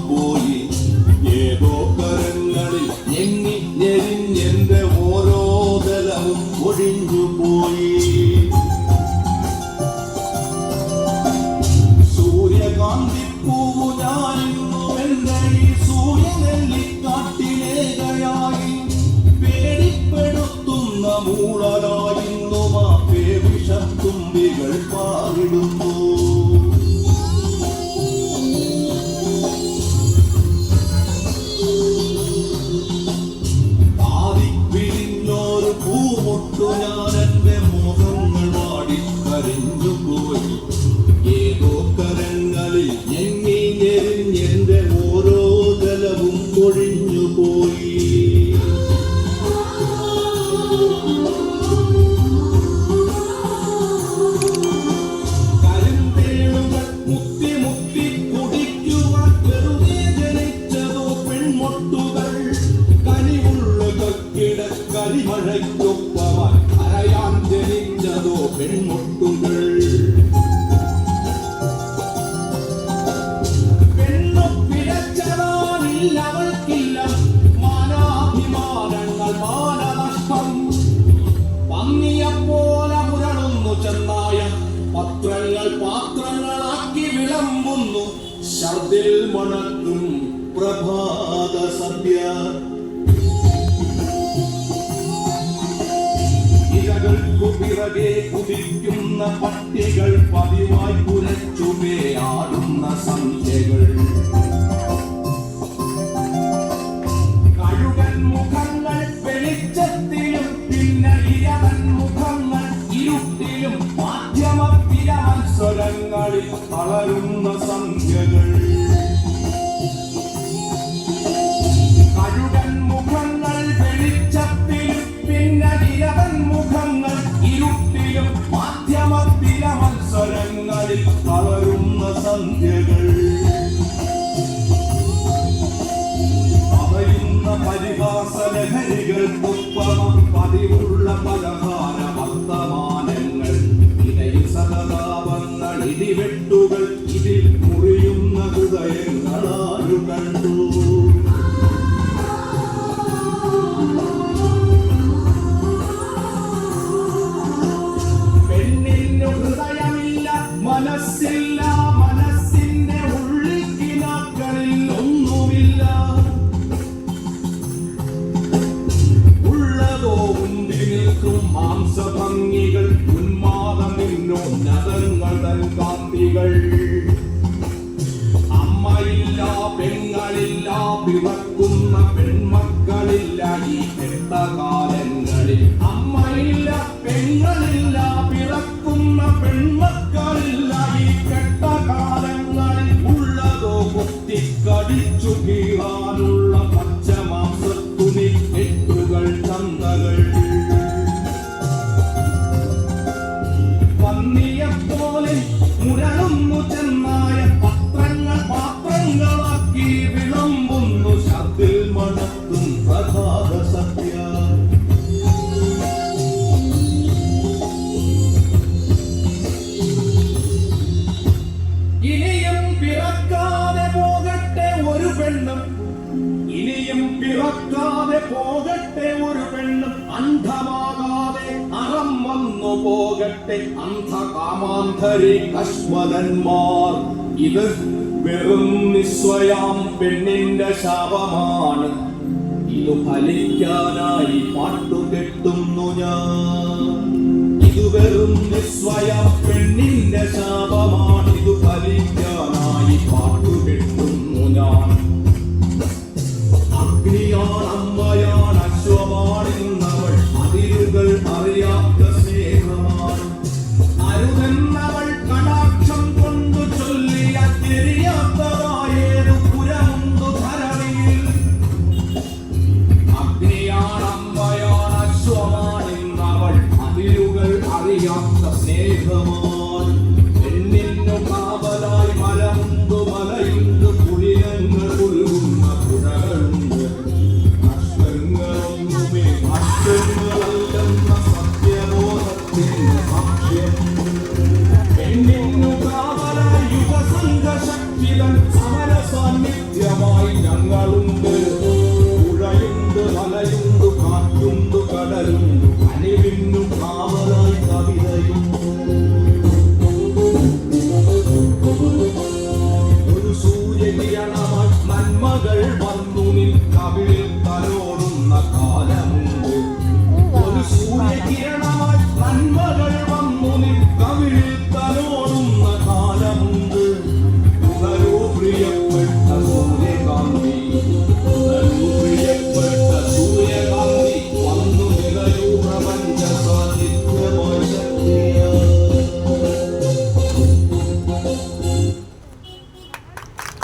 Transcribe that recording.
പോയി. ഏതോ കരങ്ങളിൽ ഞെങ്ങി ഞെരിഞ്ഞെന്റെ ഓരോ തലവും ഒഴിഞ്ഞു പോയി. സൂര്യകാന്തിപ്പൂവു ഞാനിന്നു എന്റെ ഈ സൂര്യനെല്ലിക്കാട്ടിലേകയായി പേടിപ്പെടുത്തുന്ന മൂളലായിരുന്നു മാപ്പേ വിഷത്തുമ്പികൾ പാറിടുന്നു. പാതിപ്പിരിഞ്ഞൊരു പൂമൊട്ടു ഞാൻ എന്റെ മോഹങ്ങൾ വാടി കരഞ്ഞുപോയി. ഏതോ കരങ്ങളിൽ ഞെങ്ങി ഞെരിഞ്ഞെന്റെ ഓരോ ജലവും ഒഴിഞ്ഞുപോയി. കരിന്തേളുകൾ മുത്തി മുത്തി കുടിക്കുവാൻ വെറുതെ ജനിച്ചതോ പെൺമൊട്ടുകൾ. കനിവുള്ള കക്കിട കരിമഴയ്ക്കൊപ്പമായി അരയാൻ ജനിച്ചതോ പെൺമൊട്ടുകൾ. അവൾക്കില്ല മാനാഭിമാനങ്ങൾ മാനനഷ്ടം. പന്നിയെപ്പോലെ മുരളുന്നു ചെന്നായ പത്രങ്ങൾ പാത്രങ്ങളാക്കി വിളമ്പുന്നു. ശബ്ദിൽ മണക്കും പ്രഭാത സദ്യ. ഇരകൾക്കു പിറകെ കുതിക്കുന്ന പട്ടികൾ പതിവായി കുരച്ചുമേ ആടുന്ന സന്ധ്യകൾ. വെളിച്ചത്തിലും പിന്നെ ഇരവൻ മുഖങ്ങൾ ഇരുട്ടിലും മാധ്യമ പിരമത്സരങ്ങളിൽ വളരുന്ന സന്ധ്യകൾ. കഴുകൻ മുഖങ്ങൾ വെളിച്ചത്തിലും പിന്നെ ഇരവൻ മുഖങ്ങൾ ഇരുട്ടിലും മാധ്യമ പിരമത്സരങ്ങളിൽ വളരുന്ന സന്ധ്യകൾ. പരിഹാസലഹരികൾക്കൊപ്പം പതിവുള്ള പലഹാര വർത്തമാനങ്ങൾ. ഇടയിൽ സഹതാപങ്ങൾ ഇടിവെട്ടുകൾ ഇതിൽ മുറിയുന്ന ഹൃദയങ്ങളാരു കണ്ടു. പെണ്ണിനു ഹൃദയമില്ല മനസ്സില്ല. മനസ്സിന്റെ ഉള്ളിൽ കിനാക്കളിൽ ഒന്നുമില്ല. മാംസഭംഗികൾ ഉന്മാദമിന്നോന്നതങ്ങൾ തൻ കാന്തികൾ. അമ്മയില്ല പെങ്ങളില്ല പിറക്കുന്ന പെൺമക്കളില്ല ഈ കെട്ടകാലങ്ങളിൽ. അമ്മയില്ല പെങ്ങളില്ല പിറക്കുന്ന പെൺമക്കളില്ല ഈ കെട്ടകാലങ്ങളിൽ. ഉള്ളതോ കുത്തിക്കടിച്ചു കീറാനുള്ള പച്ചമാംസത്തുണി കെട്ടുകൾ ചന്തകൾ. പന്നിയെപ്പോലെ മുരളുന്നു ചെന്നായ പത്രങ്ങൾ പാത്രങ്ങളാക്കി വിളമ്പുന്നു. ശബ്ദിൽ മണക്കും പ്രഭാത സത്യ. ഇനിയും പിറക്കാതെ പോകട്ടെ ഒരു പെണ്ണും. ഇനിയും പിറക്കാതെ പോകട്ടെ ഒരു പെണ്ണും. അന്ധമാകാതെ അറം വന്നു പോകട്ടെ അന്ധകാമാന്ധരി കശ്മലന്മാർ. ഇത് വെറും നിസ്വയാം പെണ്ണിന്റെ ശാപമാണ്. ഇതു ഫലിക്കാനായി പാട്ടുകെട്ടുന്നു ഞാൻ. ഇത് വെറും നിസ്വയാം പെണ്ണിന്റെ ശാപമാണ്. ഇതു ഫലിക്കാനായി പാട്ടുകെട്ടുന്നു ഞാൻ. അഗ്നിയാണമ്മയാണ് അശ്വമാണിന്നവൾ. അതിരുകൾ അറിയാത്ത സ്നേഹമാണ്. അരുതെന്നവൾ കടാക്ഷം കൊണ്ടു ചൊല്ലിയ തിരിയാത്തതായേതു പുരമുണ്ടു ധരണിയിൽ. അഗ്നിയാണമ്മയാണ് അശ്വമാണിന്നവൾ. അതിരുകൾ അറിയാത്ത സ്നേഹമാണ്. പെണ്ണിന്നു കാവലായി മലമുണ്ടു മലയുണ്ട് പുലിനങ്ങൾ ഒഴുകുന്ന പുഴകളുണ്ട്. നഷ്ടങ്ങളൊന്നുമേ നഷ്ടങ്ങളല്ലെന്ന സത്യബോധത്തിന്റെ സാക്ഷ്യം. പെണ്ണിന്നു കാവലായി യുഗസംഘശക്തിതൻ സമര സാന്നിധ്യം നന്മകൾ വന്നു നിൻ കവിളിൽ